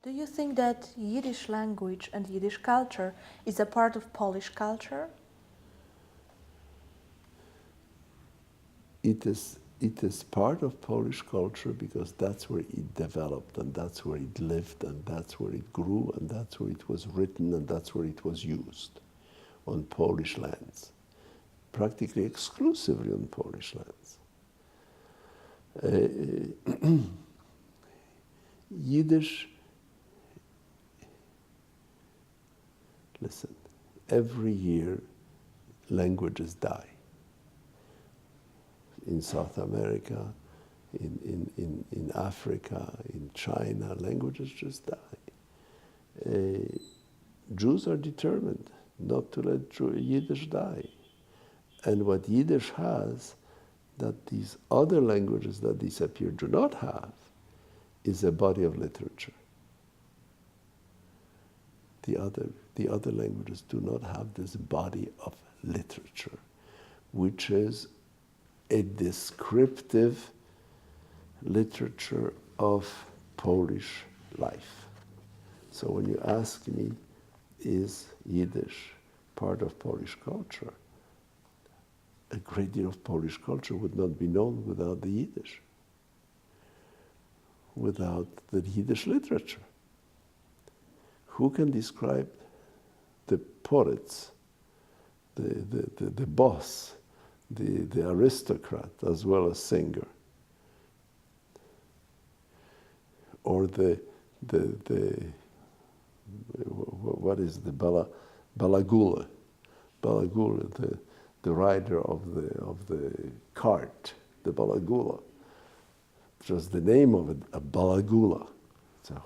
Do you think that Yiddish language and Yiddish culture is a part of Polish culture? It is part of Polish culture because that's where it developed, and that's where it lived, and that's where it grew, and that's where it was written, and that's where it was used, on Polish lands, practically exclusively on Polish lands. Yiddish, listen, every year languages die. In South America, in Africa, in China, languages just die. Jews are determined not to let Yiddish die. And what Yiddish has, that these other languages that disappear do not have, is a body of literature. The other languages do not have this body of literature, which is a descriptive literature of Polish life. So when you ask me, is Yiddish part of Polish culture? A great deal of Polish culture would not be known without the Yiddish, without the Yiddish literature. Who can describe the poets, the boss, the aristocrat as well as singer, or what is the balagula, the rider of the cart, the balagula. Just the name of it, a balagula, so,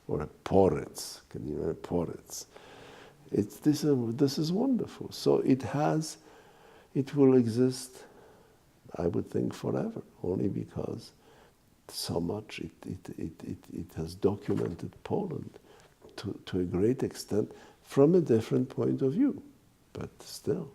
or a porets. Can you hear porets? This is wonderful. So it will exist, I would think, forever, only because so much it has documented Poland to a great extent from a different point of view, but still.